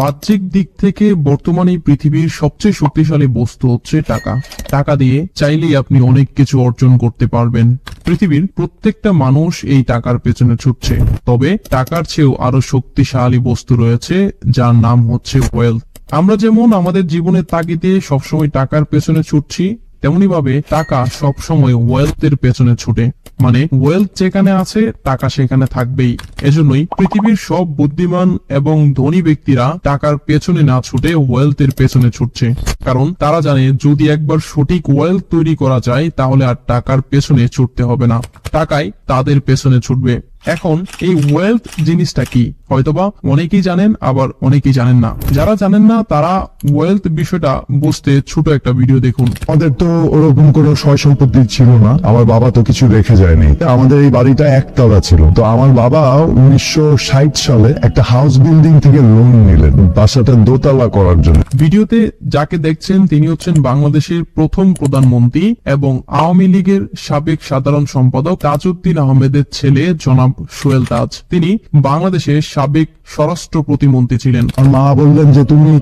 বাহ্যিক দিক থেকে বর্তমানে পৃথিবীর সবচেয়ে শক্তিশালী বস্তু হচ্ছে টাকা। টাকা দিয়ে চাইলেই আপনি অনেক কিছু অর্জন করতে পারবেন। পৃথিবীর প্রত্যেকটা মানুষ এই টাকার পেছনে ছুটছে, তবে টাকার চেয়েও আরো শক্তিশালী বস্তু রয়েছে যার নাম হচ্ছে ওয়েলথ। আমরা যেমন আমাদের জীবনের তাগিদে সবসময় টাকার পেছনে ছুটছি, তেমনি ভাবে টাকা সবসময় ওয়েলথের পেছনে ছুটে। মানে ওয়েলথ যেখানে আছে টাকা সেখানে থাকবেই। এজন্যই পৃথিবীর সব বুদ্ধিমান এবং ধনী ব্যক্তিরা টাকার পেছনে না ছুটে ওয়েলথের পেছনে ছুটছে, কারণ তারা জানে যদি একবার সঠিক ওয়েলথ তৈরি করা যায় তাহলে আর টাকার পেছনে ছুটতে হবে না, টাকাই তাদের পেছনে ছুটবে। এখন এই ওয়েলথ জিনিসটা কি হয়তোবা অনেকেই জানেন, আবার অনেকেই জানেন না। যারা জানেন না তারা ওয়েলথ বিষয়টা বুঝতে ছোট একটা ভিডিও দেখুন। আমাদের তো ওরকম কোনো সয় সম্পত্তি ছিল না, আমার বাবা তো কিছু রেখে যায়নি। আমাদের এই বাড়িটা একতলা ছিল, তো আমার বাবা 1960 সালে একটা হাউস বিল্ডিং থেকে লোন নিলেন বাসাটা দোতলা করার জন্য। ভিডিওতে যাকে দেখছেন তিনি হচ্ছেন বাংলাদেশের প্রথম প্রধানমন্ত্রী এবং আওয়ামী লীগের সাবেক সাধারণ সম্পাদক তাজউদ্দিন আহমেদের ছেলে জনাব সোহেল তাজ। তিনি বাংলাদেশের সাবেক স্বরাষ্ট্র প্রতিমন্ত্রী ছিলেন। আর মা বললেন যে তুমি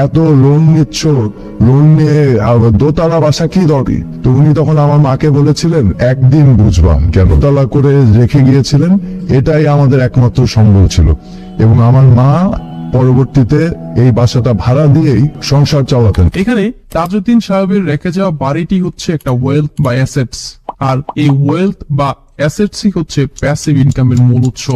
এত লোন নিচ্ছ, লোন নিয়ে দোতলা বাসা কি দরকার? তো উনি তখন আমার মাকে বলেছিলেন একদিন বুঝবা, কেন দোতলা করে রেখে গিয়েছিলেন, এটাই আমাদের একমাত্র সম্বল ছিল। এবং আমার মা পরবর্তীতে এই বাসাটা ভাড়া দিয়েই সংসার চালাতেন। এখানে তাজউদ্দিন সাহেবের রেখে যাওয়া বাড়িটি হচ্ছে একটা ওয়েলথ বা অ্যাসেটস, আর এই ওয়েলথ বা অ্যাসেটসই হচ্ছে প্যাসিভ ইনকামের মূল উৎস,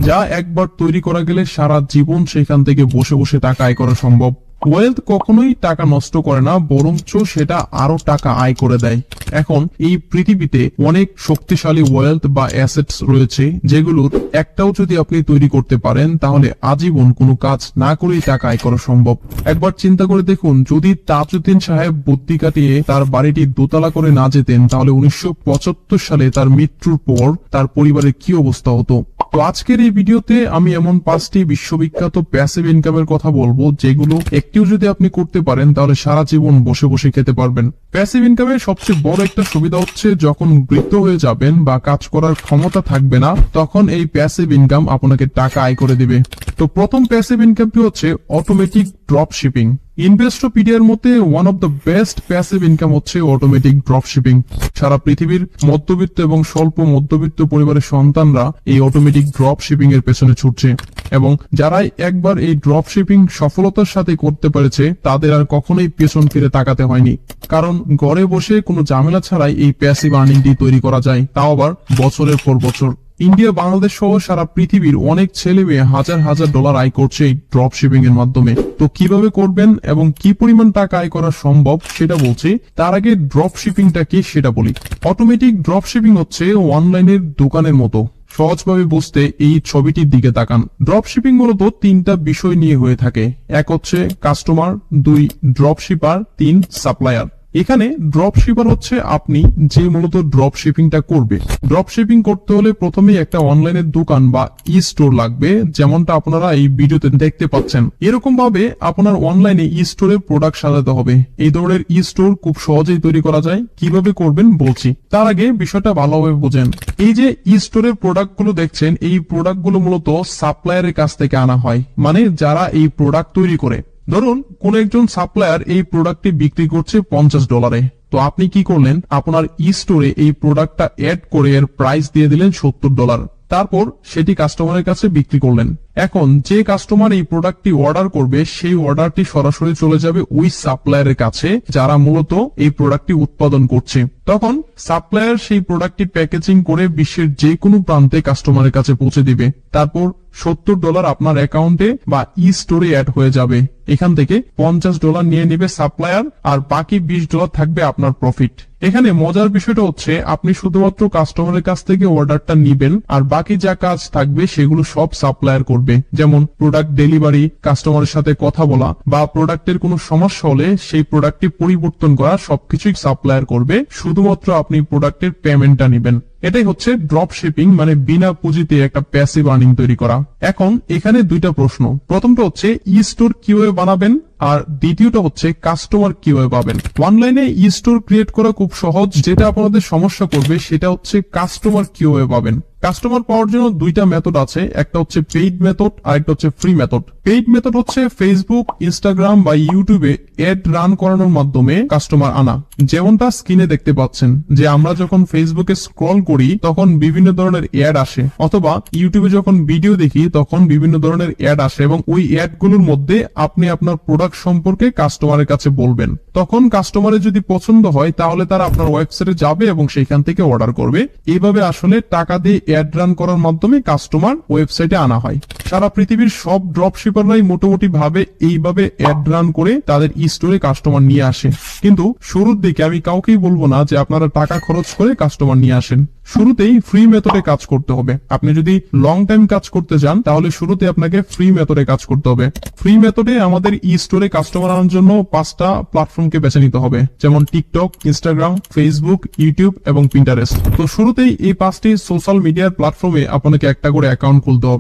যা একবার তৈরি করা গেলে সারা জীবন সেখান থেকে বসে বসে টাকা আয় করা সম্ভব। ওয়েলথ কখনোই টাকা নষ্ট করে না, বরঞ্চ সেটা আরো টাকা আয় করে দেয়। এখন এই পৃথিবীতে অনেক শক্তিশালী ওয়েলথ বা অ্যাসেটস রয়েছে, যেগুলোর একটাও যদি আপনি তৈরি করতে পারেন তাহলে আজীবন কোনো কাজ না করেই টাকা আয় করা সম্ভব। একবার চিন্তা করে দেখুন, যদি তাজউদ্দিন সাহেব বুদ্ধি কাটিয়ে তার বাড়িটি দোতলা করে না যেতেন তাহলে 1975 সালে তার মৃত্যুর পর তার পরিবারের কি অবস্থা হতো। তো আজকের এই ভিডিওতে আমি এমন 5টি বিশ্ববিখ্যাত প্যাসিভ ইনকামের কথা বলবো, যেগুলো একটিও যদি আপনি করতে পারেন তাহলে সারা জীবন বসে বসে খেতে পারবেন। প্যাসিভ ইনকামের সবচেয়ে বড় একটা সুবিধা হচ্ছে যখন বৃদ্ধ হয়ে যাবেন বা কাজ করার ক্ষমতা থাকবে না, তখন এই প্যাসিভ ইনকাম আপনাকে টাকা আয় করে দিবে। তো প্রথম প্যাসিভ ইনকামটি হচ্ছে অটোমেটিক ড্রপ শিপিং। ইনভেস্টোপিডিয়ার মতে one of the best passive income হচ্ছে অটোমেটিক ড্রপ শিপিং। সারা পৃথিবীর মধ্যবিত্ত এবং স্বল্প মধ্যবিত্ত পরিবারের সন্তানরা এই অটোমেটিক ড্রপ শিপিং এর পেছনে ছুটছে, এবং যারাই একবার এই ড্রপ শিপিং সফলতার সাথে করতে পেরেছে তাদের আর কখনোই পেছন ফিরে তাকাতে হয়নি, কারণ ঘরে বসে কোনো ঝামেলা ছাড়াই এই প্যাসিভ আর্নিংটি তৈরি করা যায়, তাও আবার বছরের পর বছর। ইন্ডিয়া, বাংলাদেশ সহ সারা পৃথিবীর অনেক ছেলে মেয়ে হাজার হাজার ডলার আয় করছে এই ড্রপ শিপিং এর মাধ্যমে। তো কিভাবে করবেন এবং কি পরিমাণ টাকা আয় করা সম্ভব সেটা বলছি, তার আগে ড্রপ শিপিংটা কি সেটা বলি। অটোমেটিক ড্রপ শিপিং হচ্ছে অনলাইনের দোকানের মতো। সহজভাবে বুঝতে এই ছবিটির দিকে তাকান। ড্রপ শিপিং মূলত 3টা বিষয় নিয়ে হয়ে থাকে। এক হচ্ছে কাস্টমার, 2 ড্রপ শিপার, 3 সাপ্লায়ার। এখানে ড্রপ শিপার হচ্ছে আপনি যে মূলত ড্রপ শিপিংটা করবে। ড্রপ শিপিং করতে হলে প্রথমেই একটা অনলাইনের দোকান বা ই স্টোর লাগবে, যেমনটা আপনারা এই ভিডিওতে দেখতে পাচ্ছেন। এরকম ভাবে আপনার অনলাইনে ই স্টোরে প্রোডাক্ট সাজাতে হবে। এই ধরনের ই স্টোর খুব সহজেই তৈরি করা যায়। কিভাবে করবেন বলছি, তার আগে বিষয়টা ভালোভাবে বোঝেন। এই যে ই স্টোরের প্রোডাক্ট গুলো দেখছেন, এই প্রোডাক্ট গুলো মূলত সাপ্লায়ারের কাছ থেকে আনা হয়, মানে যারা এই প্রোডাক্ট তৈরি করে। ধরুন কোন একজন সাপ্লায়ার এই প্রোডাক্টটি বিক্রি করছে $50, তো আপনি কি করলেন, আপনার ই স্টোরে এই প্রোডাক্টটা অ্যাড করে এর প্রাইস দিয়ে দিলেন $70, তারপর সেটি কাস্টমারের কাছে বিক্রি করলেন। এখন যে কাস্টমার এই প্রোডাক্টটি অর্ডার করবে সেই অর্ডারটি সরাসরি চলে যাবে ওই সাপ্লায়ারের কাছে যারা মূলত এই প্রোডাক্টটি উৎপাদন করছে। তখন সাপ্লায়ার সেই প্রোডাক্টটি প্যাকেজিং করে বিশ্বের যে কোনো প্রান্তে কাস্টমারের কাছে পৌঁছে দিবে। তারপর $70 আপনার অ্যাকাউন্টে বা ই স্টোরে অ্যাড হয়ে যাবে। এখান থেকে $50 নিয়ে নেবে সাপ্লায়ার, আর বাকি $20 থাকবে আপনার প্রফিট। এখানে মজার বিষয়টা হচ্ছে আপনি শুধুমাত্র কাস্টমারের কাছ থেকে অর্ডারটা নিবেন, আর বাকি যা কাজ থাকবে সেগুলো সব সাপ্লায়ার করবে। যেমন প্রোডাক্ট ডেলিভারি, কাস্টমারের সাথে কথা বলা, বা প্রোডাক্টের কোনো সমস্যা হলে সেই প্রোডাক্টটি পরিবর্তন করা, সবকিছুই সাপ্লায়ার করবে। শুধুমাত্র আপনি প্রোডাক্টের পেমেন্টটা নিবেন। এটাই হচ্ছে ড্রপ শিপিং, মানে বিনা পুঁজিতে একটা প্যাসিভ আর্নিং তৈরি করা। এখন এখানে 2টা প্রশ্ন। প্রথমটা হচ্ছে ই স্টোর কিভাবে বানাবেন, আর দ্বিতীয়টা হচ্ছে কাস্টমার কিভাবে পাবেন। অনলাইনে ই স্টোর ক্রিয়েট করা খুব সহজ, যেটা আপনাদের সমস্যা করবে সেটা হচ্ছে কাস্টমার কিভাবে পাবেন। কাস্টমার পাওয়ার জন্য দুইটা মেথড আছে, একটা হচ্ছে পেইড মেথড আর একটা হচ্ছে ফ্রি মেথড। পেইড মেথড হচ্ছে ফেসবুক, ইনস্টাগ্রাম বা ইউটিউবে অ্যাড রান করানোর মাধ্যমে কাস্টমার আনা। যেমনটা স্ক্রিনে দেখতে পাচ্ছেন যে আমরা যখন ফেসবুকে স্ক্রল করি তখন বিভিন্ন ধরনের অ্যাড আসে, অথবা ইউটিউবে যখন ভিডিও দেখি তখন বিভিন্ন ধরনের অ্যাড আসে, এবং ওই অ্যাড গুলোর মধ্যে আপনি আপনার প্রোডাক্ট সম্পর্কে কাস্টমারের কাছে বলবেন। তখন কাস্টমারের যদি পছন্দ হয় তাহলে তারা আপনার ওয়েবসাইটে যাবে এবং সেখান থেকে অর্ডার করবে। এইভাবে আসলে টাকা দিয়ে অ্যাড রান করার মাধ্যমে কাস্টমার ওয়েবসাইটে আনা হয়। সারা পৃথিবীর সব ড্রপ শিপাররাই মোটামুটি ভাবে এইভাবে অ্যাড রান করে তাদের ই স্টোরে কাস্টমার নিয়ে আসে। কিন্তু শুরুর দিকে আমি কাউকেই বলবো না যে আপনারা টাকা খরচ করে কাস্টমার নিয়ে আসেন। শুরুতেই ফ্রি মেথডে কাজ করতে হবে। আপনি যদি লং টাইম কাজ করতে চান তাহলে শুরুতে আপনাকে ফ্রি মেথডে কাজ করতে হবে। ফ্রি মেথডে আমাদের ই স্টোরে কাস্টমার আনার জন্য 5টা প্ল্যাটফর্মকে বেছে নিতে হবে, যেমন টিকটক, ইনস্টাগ্রাম, ফেসবুক, ইউটিউব এবং পিন্টারেস্ট। তো শুরুতেই এই 5টি সোশ্যাল মিডিয়ার প্ল্যাটফর্মে আপনাকে একটা করে অ্যাকাউন্ট খুলতে হবে।